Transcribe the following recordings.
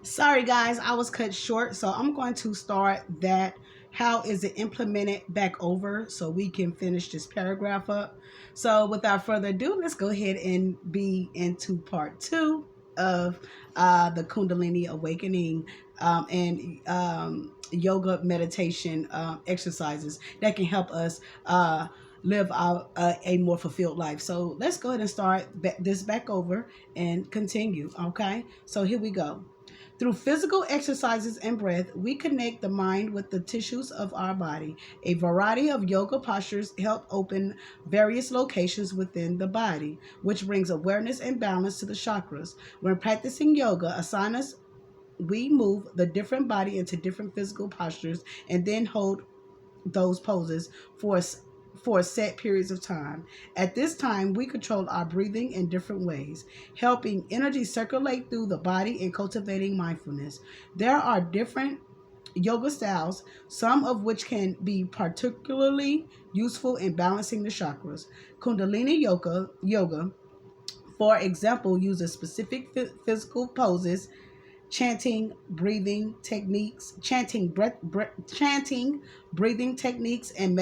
Sorry guys, I was cut short, so I'm going to start that. How is it implemented back over so we can finish this paragraph up? So without further ado, let's go ahead and be into part two of the Kundalini Awakening and yoga meditation exercises that can help us live a more fulfilled life. So let's go ahead and start this back over and continue. Okay, so here we go. Through physical exercises and breath, we connect the mind with the tissues of our body. A variety of yoga postures help open various locations within the body, which brings awareness and balance to the chakras. When practicing yoga, asanas, we move the different body into different physical postures and then hold those poses for set periods of time. At this time, we control our breathing in different ways, helping energy circulate through the body and cultivating mindfulness. There are different yoga styles, some of which can be particularly useful in balancing the chakras. Kundalini yoga, for example, uses specific physical poses, chanting, breathing techniques, and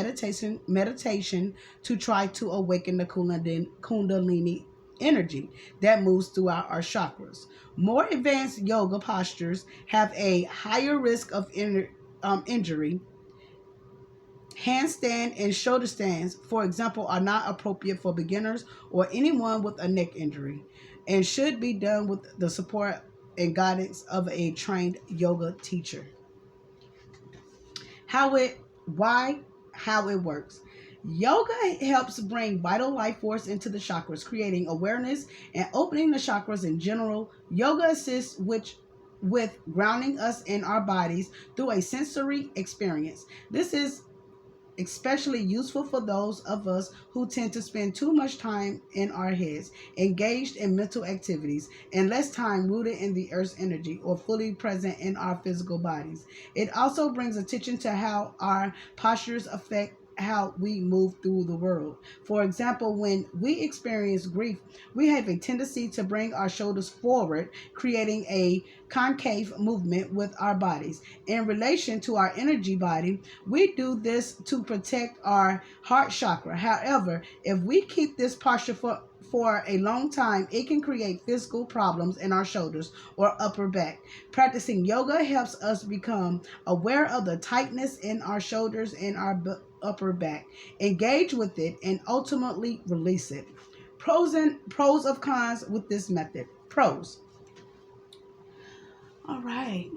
meditation to try to awaken the Kundalini energy that moves throughout our chakras. More advanced yoga postures have a higher risk of injury. Handstand and shoulder stands, for example, are not appropriate for beginners or anyone with a neck injury and should be done with the support and guidance of a trained yoga teacher. How it why how it works. Yoga helps bring vital life force into the chakras, creating awareness and opening the chakras in general. Yoga assists with grounding us in our bodies through a sensory experience. This is especially useful for those of us who tend to spend too much time in our heads, engaged in mental activities, and less time rooted in the earth's energy or fully present in our physical bodies. It also brings attention to how our postures affect how we move through the world. For example, when we experience grief, we have a tendency to bring our shoulders forward, creating a concave movement with our bodies. In relation to our energy body, we do this to protect our heart chakra. However, if we keep this posture for a long time, it can create physical problems in our shoulders or upper back. Practicing yoga helps us become aware of the tightness in our shoulders and our upper back, engage with it, and ultimately release it. Pros of cons with this method. Pros. All right.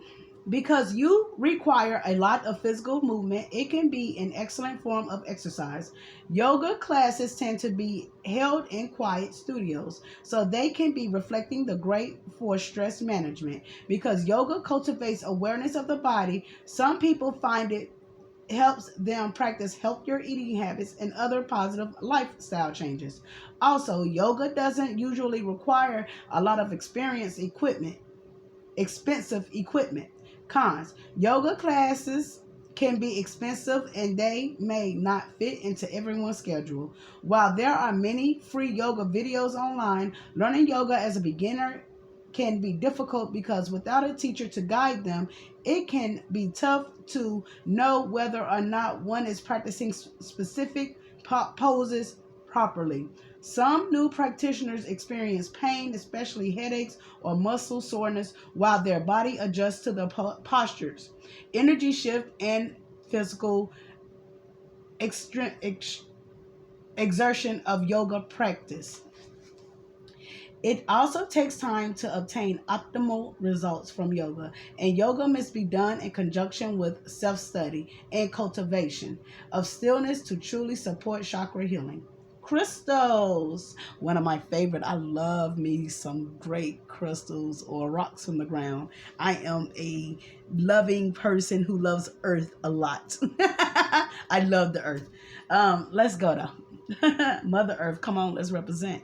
Because you require a lot of physical movement, it can be an excellent form of exercise. Yoga classes tend to be held in quiet studios, so they can be reflecting the great for stress management. Because yoga cultivates awareness of the body, some people find it helps them practice healthier eating habits and other positive lifestyle changes. Also, yoga doesn't usually require a lot of expensive equipment. Cons. Yoga classes can be expensive and they may not fit into everyone's schedule. While there are many free yoga videos online, learning yoga as a beginner can be difficult because without a teacher to guide them, it can be tough to know whether or not one is practicing specific poses properly. Some new practitioners experience pain, especially headaches or muscle soreness, while their body adjusts to the postures, energy shift, and physical exertion of yoga practice. It also takes time to obtain optimal results from yoga, and yoga must be done in conjunction with self study and cultivation of stillness to truly support chakra healing. Crystals, one of my favorite. I love me some great crystals or rocks from the ground. I am a loving person who loves earth a lot. I love the earth. Let's go though. Mother Earth, come on, let's represent.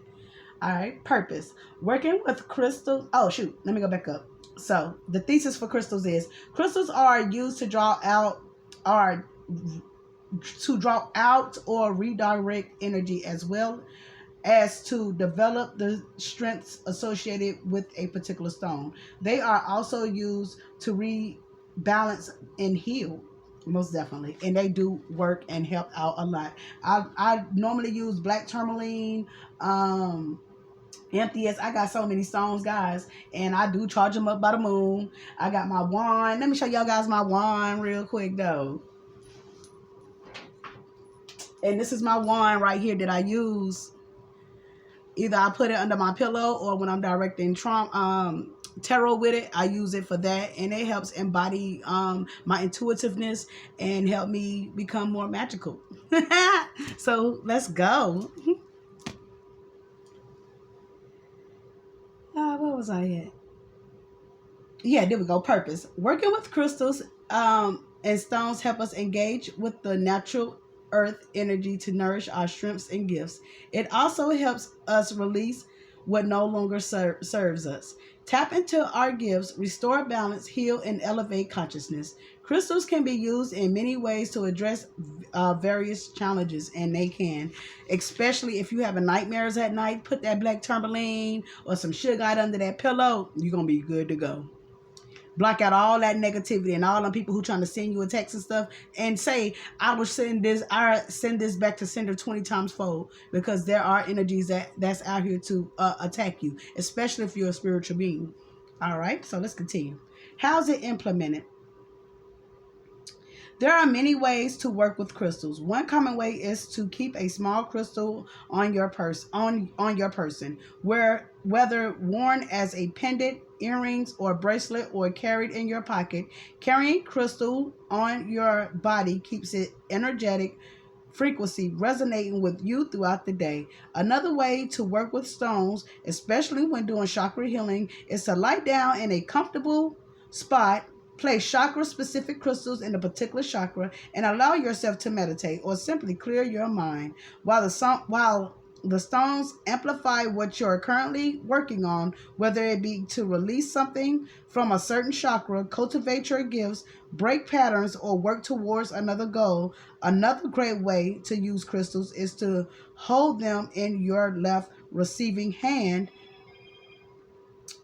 All right, purpose. Working with crystals. Oh, shoot. Let me go back up. So, the thesis for crystals is crystals are used to draw out or redirect energy as well as to develop the strengths associated with a particular stone. They are also used to rebalance and heal, most definitely, and they do work and help out a lot. I normally use black tourmaline, empty as I got so many stones, guys, and I do charge them up by the moon. I got my wand. Let me show y'all guys my wand real quick though. And this is my wand right here that I use. Either I put it under my pillow, or when I'm directing tarot with it, I use it for that, and it helps embody my intuitiveness and help me become more magical. So let's go. Where was I at? Yeah, there we go. Purpose. Working with crystals and stones help us engage with the natural earth energy to nourish our strengths and gifts. It also helps us release what no longer serves us. Tap into our gifts, restore balance, heal, and elevate consciousness. Crystals can be used in many ways to address various challenges, and they can. Especially if you have nightmares at night, put that black tourmaline or some sugar under that pillow, you're going to be good to go. Block out all that negativity and all them people who trying to send you a text and stuff, and say, I send this back to sender 20 times fold, because there are energies that's out here to attack you, especially if you're a spiritual being. All right, so let's continue. How's it implemented? There are many ways to work with crystals. One common way is to keep a small crystal on your on your person, whether worn as a pendant, earrings, or bracelet, or carried in your pocket. Carrying crystal on your body keeps it energetic frequency resonating with you throughout the day. Another way to work with stones, especially when doing chakra healing, is to lie down in a comfortable spot. Place chakra-specific crystals in a particular chakra and allow yourself to meditate or simply clear your mind. While the stones amplify what you're currently working on, whether it be to release something from a certain chakra, cultivate your gifts, break patterns, or work towards another goal. Another great way to use crystals is to hold them in your left receiving hand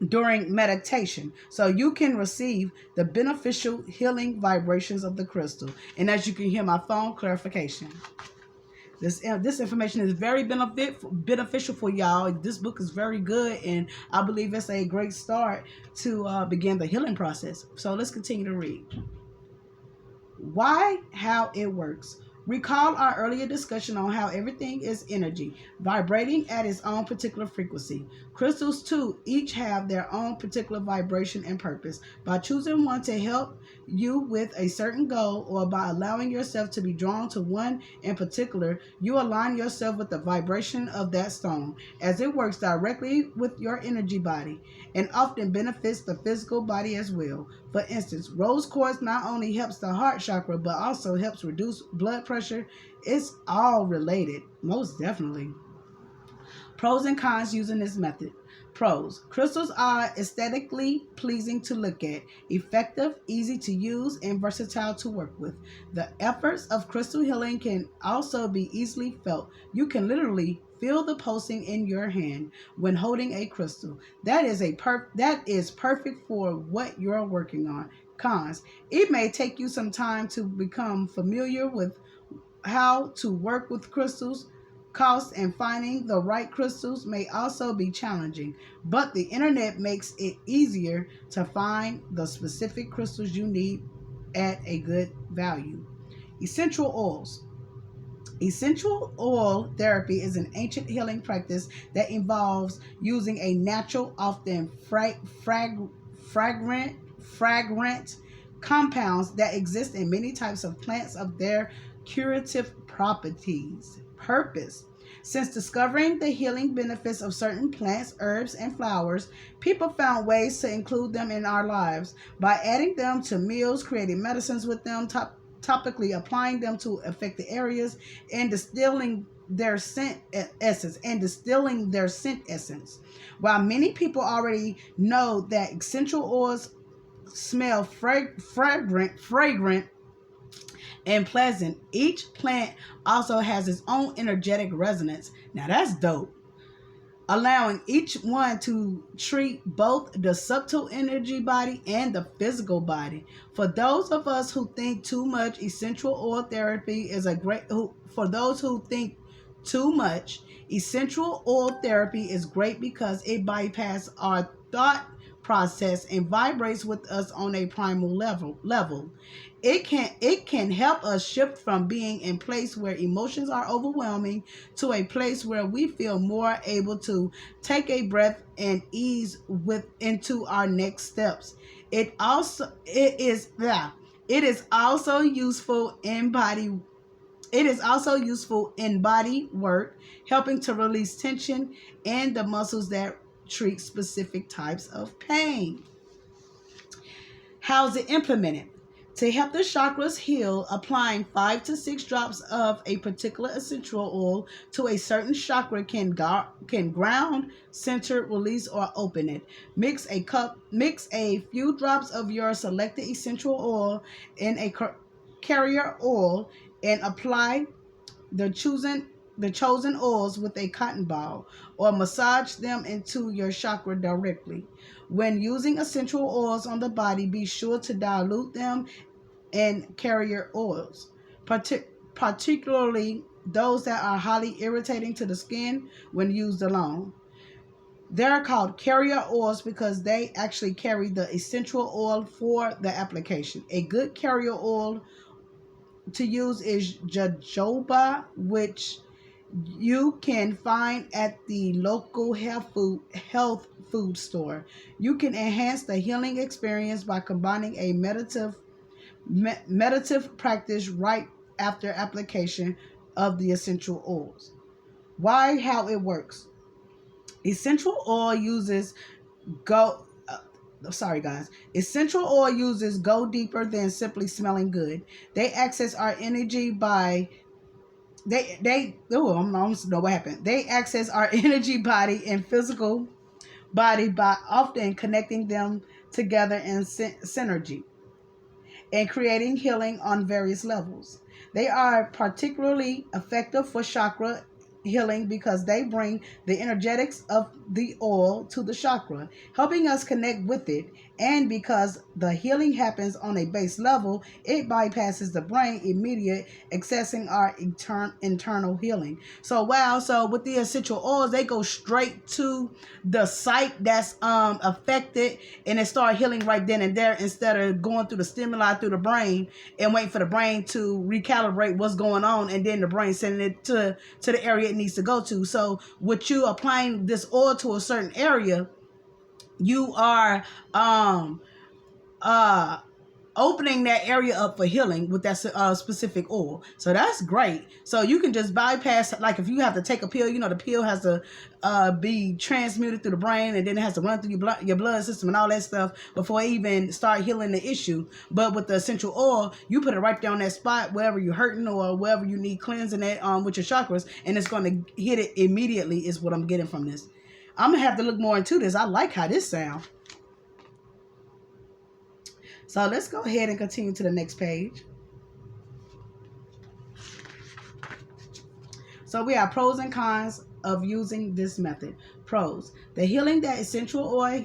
during meditation, so you can receive the beneficial healing vibrations of the crystal. And as you can hear my phone, clarification. This information is very beneficial for y'all. This book is very good, and I believe it's a great start to begin the healing process. So let's continue to read. Why? How it works. Recall our earlier discussion on how everything is energy, vibrating at its own particular frequency. Crystals, too, each have their own particular vibration and purpose. By choosing one to help you with a certain goal, or by allowing yourself to be drawn to one in particular, you align yourself with the vibration of that stone, as it works directly with your energy body and often benefits the physical body as well. For instance, rose quartz not only helps the heart chakra, but also helps reduce blood pressure. It's all related, most definitely. Pros and cons using this method. Pros. Crystals are aesthetically pleasing to look at, effective, easy to use, and versatile to work with. The efforts of crystal healing can also be easily felt. You can literally feel the pulsing in your hand when holding a crystal. That is perfect for what you're working on. Cons. It may take you some time to become familiar with how to work with crystals. Cost and finding the right crystals may also be challenging, but the internet makes it easier to find the specific crystals you need at a good value. Essential oils. Essential oil therapy is an ancient healing practice that involves using a natural, often fragrant compounds that exist in many types of plants of their curative properties. Purpose. Since discovering the healing benefits of certain plants, herbs, and flowers, people found ways to include them in our lives by adding them to meals, creating medicines with them, topically applying them to affected areas, and distilling their scent essence. While many people already know that essential oils smell fragrant and pleasant, each plant also has its own energetic resonance. Now that's dope. allowing each one to treat both the subtle energy body and the physical body. For those of us who think too much, essential oil therapy is a great. For those who think too much, essential oil therapy is great because it bypasses our thought process and vibrates with us on a primal level. It can help us shift from being in place where emotions are overwhelming to a place where we feel more able to take a breath and ease with into our next steps. It is also useful in body it is also useful in body work, helping to release tension in the muscles that treat specific types of pain. How's it implemented? To help the chakras heal, applying 5 to 6 drops of a particular essential oil to a certain chakra can ground, center, release, or open it. Mix a few drops of your selected essential oil in a carrier oil and apply the chosen oils with a cotton ball or massage them into your chakra directly. When using essential oils on the body, be sure to dilute them in carrier oils, particularly those that are highly irritating to the skin when used alone. They're called carrier oils because they actually carry the essential oil for the application. A good carrier oil to use is jojoba, which you can find at the local health food store. You can enhance the healing experience by combining a meditative practice right after application of the essential oils. Why? How it works? Essential oil uses go. Sorry, guys. Essential oil uses go deeper than simply smelling good. They access our energy by they oh I'm almost know what happened. They access our energy body and physical body by often connecting them together in synergy and creating healing on various levels. They are particularly effective for chakra healing because they bring the energetics of the oil to the chakra, helping us connect with it. And because the healing happens on a base level, it bypasses the brain immediate, accessing our internal healing. So wow, so with the essential oils, they go straight to the site that's affected and it start healing right then and there instead of going through the stimuli through the brain and waiting for the brain to recalibrate what's going on and then the brain sending it to the area it needs to go to. So with you applying this oil to a certain area, you are uh opening that area up for healing with that specific oil. So that's great. So you can just bypass, like if you have to take a pill, the pill has to be transmuted through the brain and then it has to run through your blood system and all that stuff before it even start healing the issue. But with the essential oil, you put it right there on that spot wherever you're hurting or wherever you need cleansing at with your chakras, and it's going to hit it immediately is what I'm getting from this. I'm going to have to look more into this. I like how this sounds. So let's go ahead and continue to the next page. So we have pros and cons of using this method. Pros: the healing that essential oil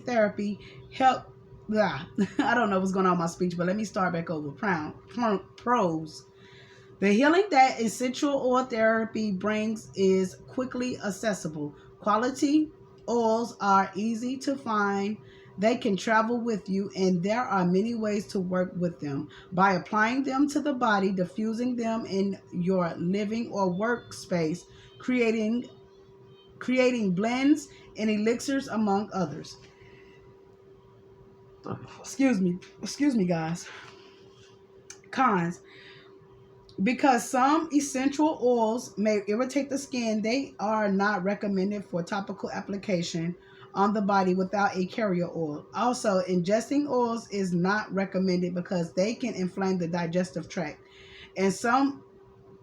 therapy help. I don't know what's going on with my speech, but let me start back over. Pros: the healing that essential oil therapy brings is quickly accessible. Quality oils are easy to find. They can travel with you, and there are many ways to work with them. By applying them to the body, diffusing them in your living or workspace, creating blends and elixirs among others. Excuse me, guys. Cons: because some essential oils may irritate the skin, they are not recommended for topical application on the body without a carrier oil. Also, ingesting oils is not recommended because they can inflame the digestive tract. And some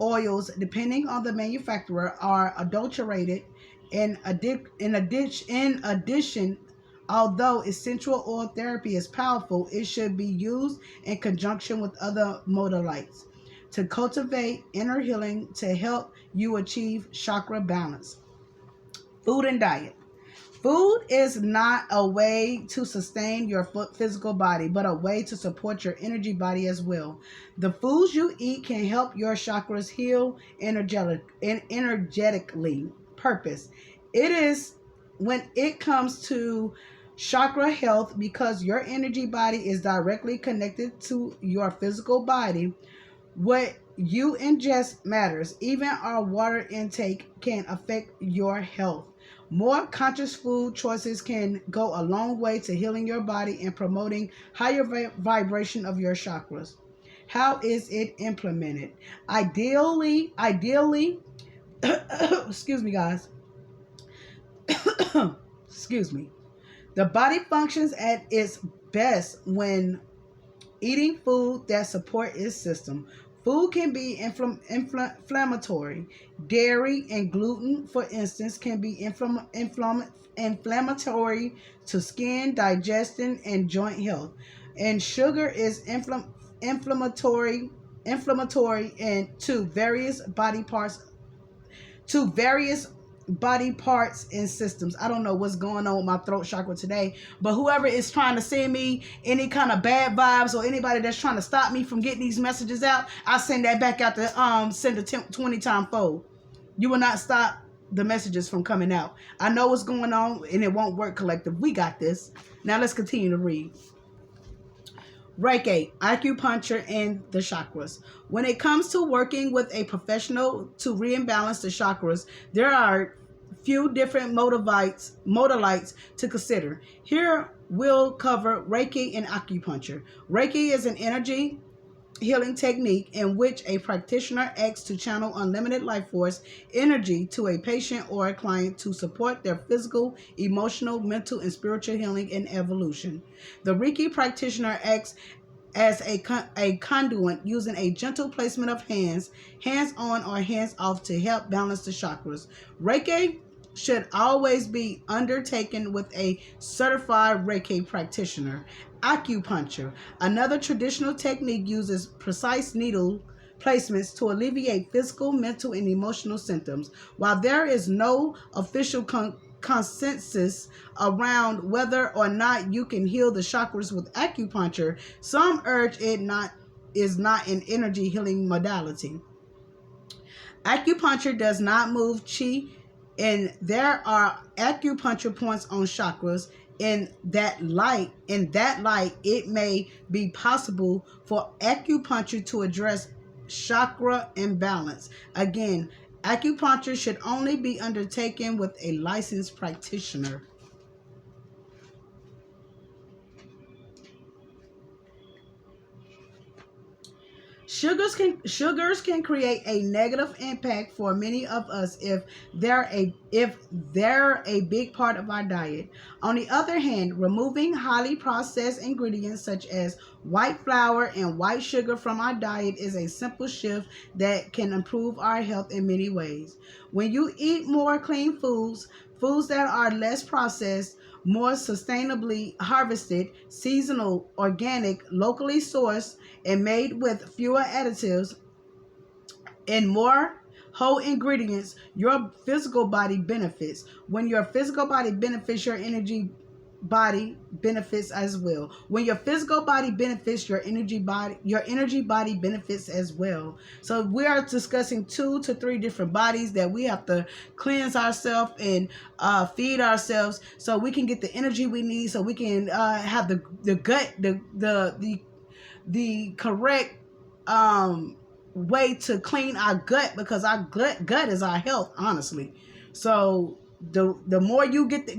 oils, depending on the manufacturer, are adulterated. In addition, although essential oil therapy is powerful, it should be used in conjunction with other modalities to cultivate inner healing to help you achieve chakra balance. Food and diet. Food is not a way to sustain your physical body, but a way to support your energy body as well. The foods you eat can help your chakras heal energetically. Purpose. It is when it comes to chakra health because your energy body is directly connected to your physical body. What you ingest matters. Even our water intake can affect your health. More conscious food choices can go a long way to healing your body and promoting higher vibration of your chakras. How is it implemented? Ideally, excuse me, guys. Excuse me. The body functions at its best when eating food that support its system. Food can be inflammatory. Dairy and gluten, for instance, can be inflammatory to skin, digestion, and joint health. And sugar is inflammatory and to various body parts and systems. I don't know what's going on with my throat chakra today, but whoever is trying to send me any kind of bad vibes or anybody that's trying to stop me from getting these messages out, I send that back out to send a 20 time fold. You will not stop the messages from coming out. I know what's going on and it won't work, collective. We got this. Now let's continue to read. Reiki, acupuncture, and the chakras. When it comes to working with a professional to rebalance the chakras, there are few different modalites to consider. Here we'll cover Reiki and acupuncture. Reiki is an energy healing technique in which a practitioner acts to channel unlimited life force energy to a patient or a client to support their physical, emotional, mental, and spiritual healing and evolution. The Reiki practitioner acts as a conduit using a gentle placement of hands on or hands off to help balance the chakras. Reiki should always be undertaken with a certified Reiki practitioner. Acupuncture, another traditional technique, uses precise needle placements to alleviate physical, mental, and emotional symptoms. While there is no official consensus around whether or not you can heal the chakras with acupuncture, some urge it is not an energy healing modality. Acupuncture does not move chi, and there are acupuncture points on chakras. In that light, it may be possible for acupuncture to address chakra imbalance. Again, acupuncture should only be undertaken with a licensed practitioner. Sugars can create a negative impact for many of us if they're a big part of our diet. On the other hand, removing highly processed ingredients such as white flour and white sugar from our diet is a simple shift that can improve our health in many ways. When you eat more clean foods that are less processed, more sustainably harvested, seasonal, organic, locally sourced, and made with fewer additives and more whole ingredients, your physical body benefits. When your physical body benefits, your energy body benefits as well. When your physical body benefits, your energy body benefits as well. So we are discussing 2 to 3 different bodies that we have to cleanse ourselves and feed ourselves so we can get the energy we need, so we can have the gut, the correct way to clean our gut, because our gut is our health, honestly. So the more you get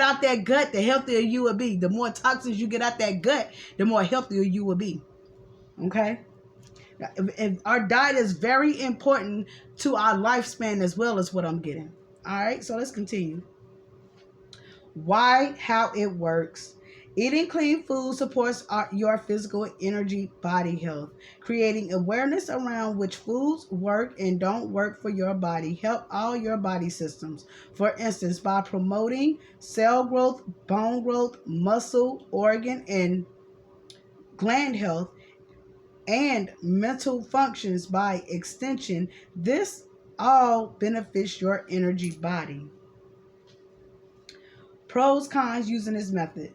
out that gut, the healthier you will be. The more toxins you get out that gut, the more healthier you will be. Okay? And our diet is very important to our lifespan as well as what I'm getting. All right, so let's continue. Why, how it works. Eating clean food supports your physical energy body health. Creating awareness around which foods work and don't work for your body help all your body systems. For instance, by promoting cell growth, bone growth, muscle, organ, and gland health, and mental functions by extension, this all benefits your energy body. Pros, cons using this method.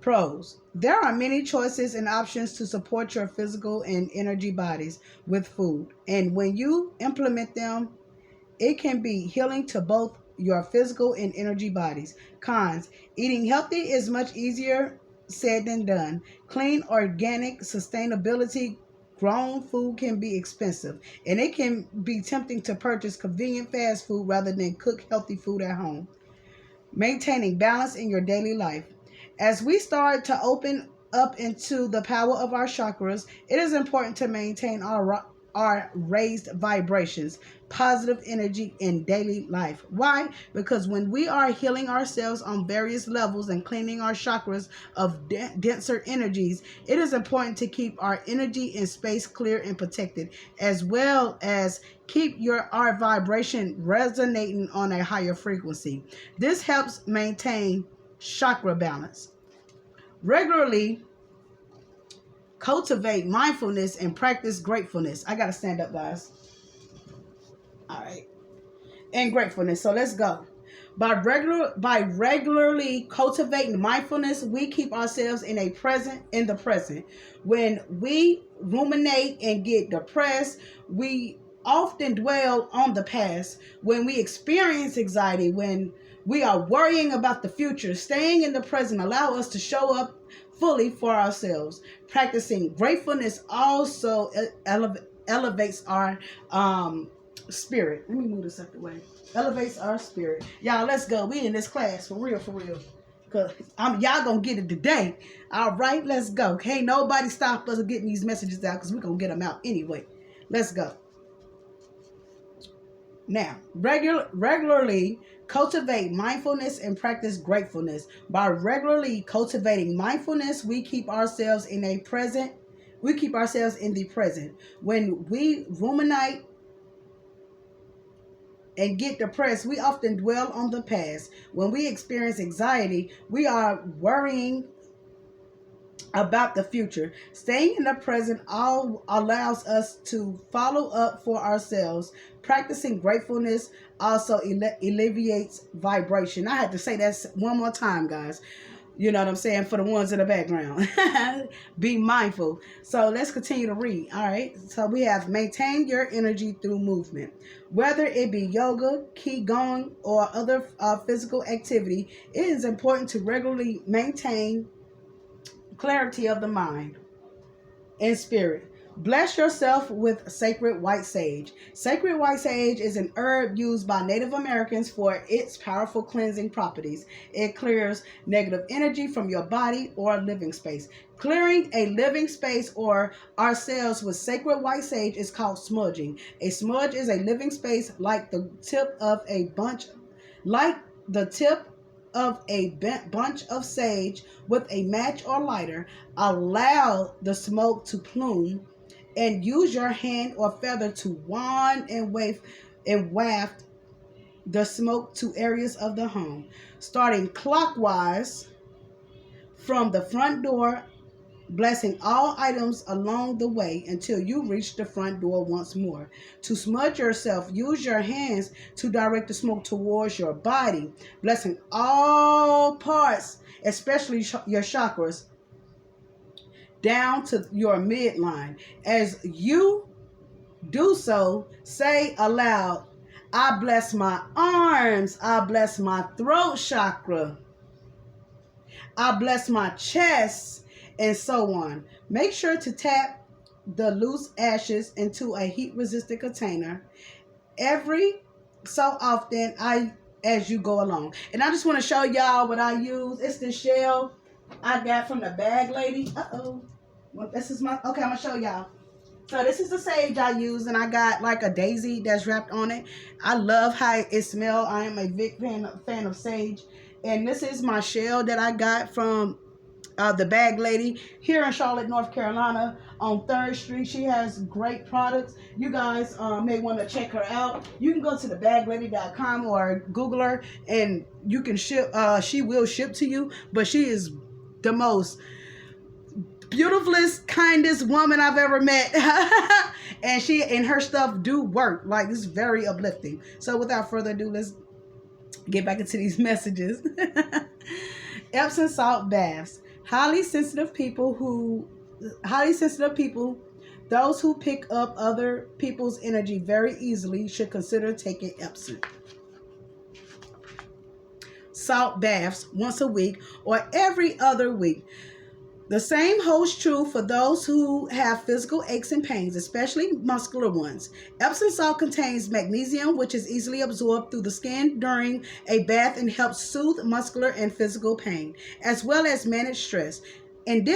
Pros. There are many choices and options to support your physical and energy bodies with food. And when you implement them, it can be healing to both your physical and energy bodies. Cons. Eating healthy is much easier said than done. Clean, organic, sustainability grown food can be expensive, and it can be tempting to purchase convenient fast food rather than cook healthy food at home. Maintaining balance in your daily life. As we start to open up into the power of our chakras, it is important to maintain our raised vibrations, positive energy in daily life. Why? Because when we are healing ourselves on various levels and cleaning our chakras of denser energies, it is important to keep our energy and space clear and protected, as well as keep our vibration resonating on a higher frequency. This helps maintain chakra balance. Regularly cultivate mindfulness and practice gratefulness. I gotta stand up, guys. All right. And gratefulness. So let's go. By regularly cultivating mindfulness, we keep ourselves in the present. When we ruminate and get depressed, we often dwell on the past. When we experience anxiety, when we are worrying about the future, staying in the present allow us to show up fully for ourselves. Practicing gratefulness also elevates our spirit. Let me move this out the way. Elevates our spirit. Y'all, let's go. We in this class for real, for real. Cause y'all gonna get it today. All right, let's go. Can't nobody stop us getting these messages out because we're gonna get them out anyway. Let's go. Now, regularly cultivate mindfulness and practice gratefulness. By regularly cultivating mindfulness, we keep ourselves in the present. When we ruminate and get depressed, we often dwell on the past. When we experience anxiety, we are worrying about the future. Staying in the present all allows us to follow up for ourselves. Practicing gratefulness also alleviates vibration. I had to say that one more time, guys. You know what I'm saying? For the ones in the background. Be mindful. So let's continue to read. All right. So we have maintain your energy through movement. Whether it be yoga, qigong, or other physical activity, it is important to regularly maintain clarity of the mind and spirit. Bless yourself with sacred white sage. Sacred white sage is an herb used by Native Americans for its powerful cleansing properties. It clears negative energy from your body or living space. Clearing a living space or ourselves with sacred white sage is called smudging. A smudge is a living space like the tip of a bunch of sage with a match or lighter. Allow the smoke to plume and use your hand or feather to wand and waft the smoke to areas of the home, starting clockwise from the front door, blessing all items along the way until you reach the front door once more. To smudge yourself, use your hands to direct the smoke towards your body, blessing all parts, especially your chakras, down to your midline. As you do so, say aloud, I bless my arms, I bless my throat chakra, I bless my chest, and so on. Make sure to tap the loose ashes into a heat-resistant container every so often as you go along. And I just want to show y'all what I use. It's the shell I got from the bag lady. Well, this is okay, I'm gonna show y'all. So this is the sage I use, and I got like a daisy that's wrapped on it. I love how it smells. I am a big fan of sage. And this is my shell that I got from the bag lady here in Charlotte, North Carolina on 3rd Street. She has great products. You guys may want to check her out. You can go to thebaglady.com or Google her and you can ship. She will ship to you, but she is the most beautifulest, kindest woman I've ever met. And she and her stuff do work. Like, it's very uplifting. So without further ado, let's Get back into these messages. Epsom salt baths. Highly sensitive people, those who pick up other people's energy very easily, should consider taking Epsom salt baths once a week or every other week. The same holds true for those who have physical aches and pains, especially muscular ones. Epsom salt contains magnesium, which is easily absorbed through the skin during a bath and helps soothe muscular and physical pain, as well as manage stress. In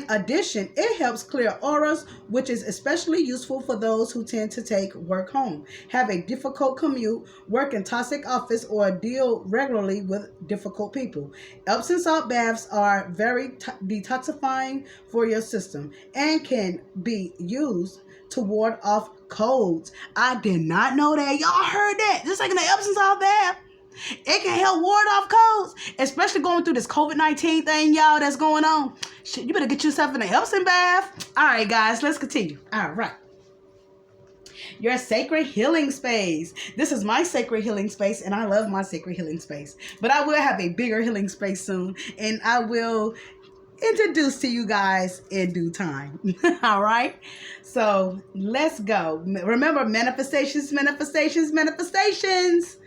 addition, it helps clear auras, which is especially useful for those who tend to take work home, have a difficult commute, work in toxic office, or deal regularly with difficult people. Epsom salt baths are very detoxifying for your system and can be used to ward off colds. I did not know that. Y'all heard that? Just like in the Epsom salt bath, it can help ward off colds, especially going through this COVID-19 thing, y'all, that's going on. Shit, you better get yourself in an Epsom bath. All right, guys, let's continue. All right. Your sacred healing space. This is my sacred healing space, and I love my sacred healing space. But I will have a bigger healing space soon, and I will introduce to you guys in due time. All right, so let's go. Remember, manifestations, manifestations, manifestations.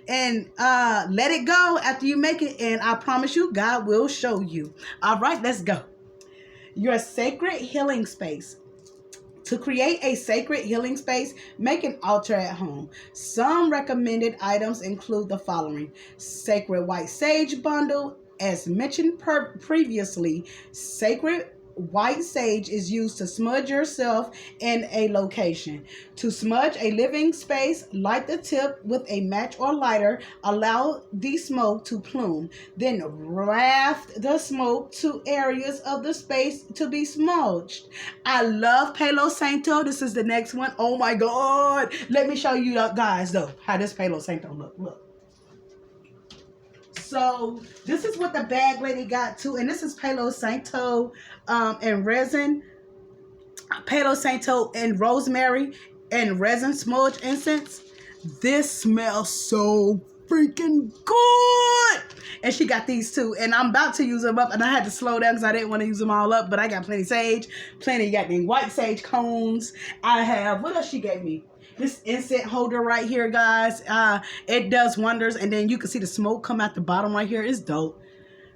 And let it go after you make it, and I promise you, God will show you. All right, let's go. Your sacred healing space. To create a sacred healing space, make an altar at home. Some recommended items include the following: sacred white sage bundle. As mentioned previously, sacred white sage is used to smudge yourself in a location. To smudge a living space, light the tip with a match or lighter. Allow the smoke to plume. Then raft the smoke to areas of the space to be smudged. I love Palo Santo. This is the next one. Oh my God. Let me show you guys, though, how this Palo Santo look. Look. So this is what the bag lady got too, and this is Palo Santo and resin, Palo Santo and rosemary and resin smudge incense. This smells so freaking good. And she got these too, and I'm about to use them up, and I had to slow down because I didn't want to use them all up, but I got plenty sage, plenty got the white sage cones. I have, what else she gave me? This incense holder right here, guys. It does wonders, and then you can see the smoke come out the bottom right here. It's dope.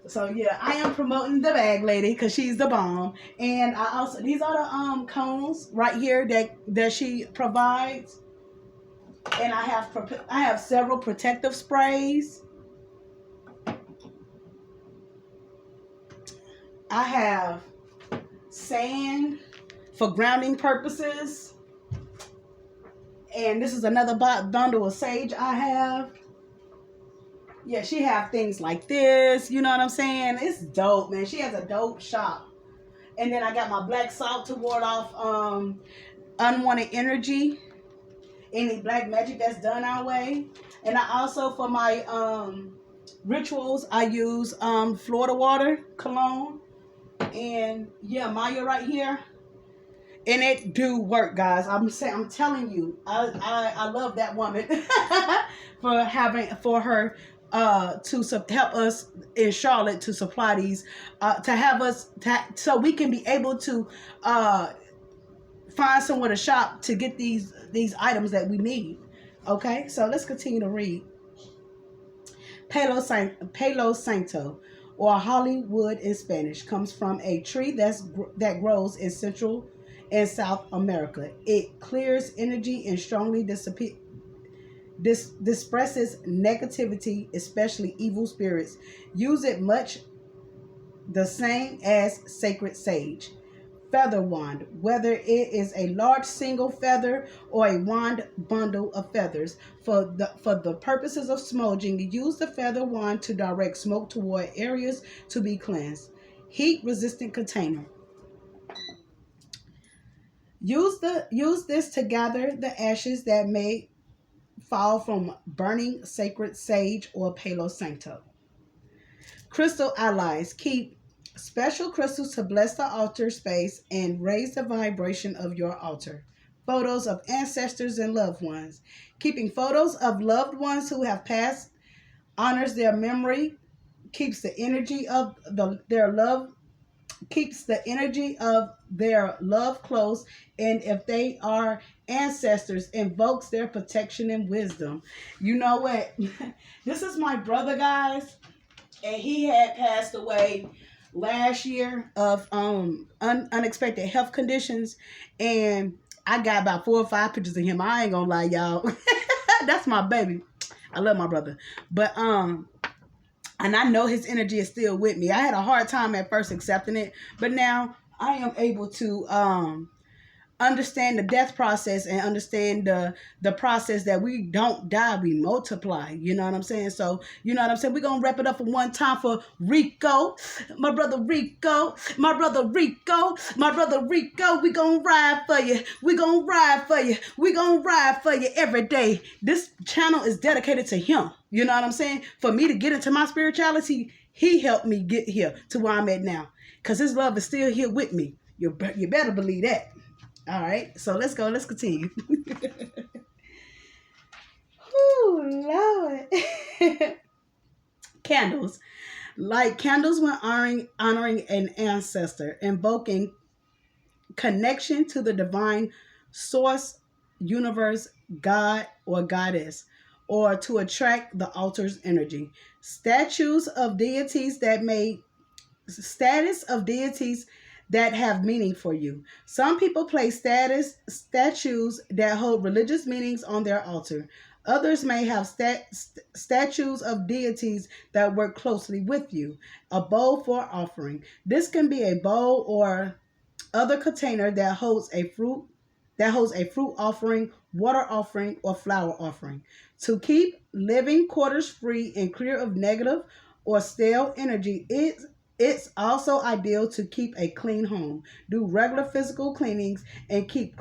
So yeah, I am promoting the bag lady because she's the bomb. And I also, these are the cones right here that she provides. And I have several protective sprays. I have sand for grounding purposes. And this is another bundle of sage I have. Yeah, she have things like this. You know what I'm saying? It's dope, man. She has a dope shop. And then I got my black salt to ward off unwanted energy. Any black magic that's done our way. And I also, for my rituals, I use Florida water cologne. And yeah, Maya right here. And it do work, guys. I'm telling you, I love that woman for her to help us in Charlotte to supply these, to have us so we can be able to find somewhere to shop to get these items that we need. Okay, so let's continue to read. Palo Santo, or Hollywood in Spanish, comes from a tree that grows in Central and South America. It clears energy and strongly disperses negativity, especially evil spirits. Use it much the same as sacred sage. Feather wand, whether it is a large single feather or a wand bundle of feathers. For the purposes of smudging, use the feather wand to direct smoke toward areas to be cleansed. Heat resistant container. Use this to gather the ashes that may fall from burning sacred sage or Palo Santo. Crystal allies. Keep special crystals to bless the altar space and raise the vibration of your altar. Photos of ancestors and loved ones. Keeping photos of loved ones who have passed honors their memory, keeps the energy of their love, keeps the energy of their love close, and if they are ancestors, invokes their protection and wisdom. You know what? This is my brother, guys, and he had passed away last year of unexpected health conditions, and I got about 4 or 5 pictures of him. I ain't gonna lie, y'all. That's my baby. I love my brother, but and I know his energy is still with me. I had a hard time at first accepting it, but now I am able to understand the death process and understand the process that we don't die, we multiply. You know what I'm saying? So, you know what I'm saying? We're going to wrap it up for one time for Rico, my brother Rico, my brother Rico, my brother Rico. We going to ride for you. We going to ride for you. We going to ride for you every day. This channel is dedicated to him. You know what I'm saying? For me to get into my spirituality, he helped me get here to where I'm at now. Because his love is still here with me. You better believe that. All right, so let's go. Let's continue. Oh, Lord. Candles. Light candles when honoring an ancestor, invoking connection to the divine source, universe, God, or goddess, or to attract the altar's energy. Statues of deities that may status of deities that have meaning for you. Some people place statues that hold religious meanings on their altar. Others may have statues of deities that work closely with you. A bowl for offering. This can be a bowl or other container that holds a fruit offering, water offering, or flower offering. To keep living quarters free and clear of negative or stale energy, it's also ideal to keep a clean home. Do regular physical cleanings and keep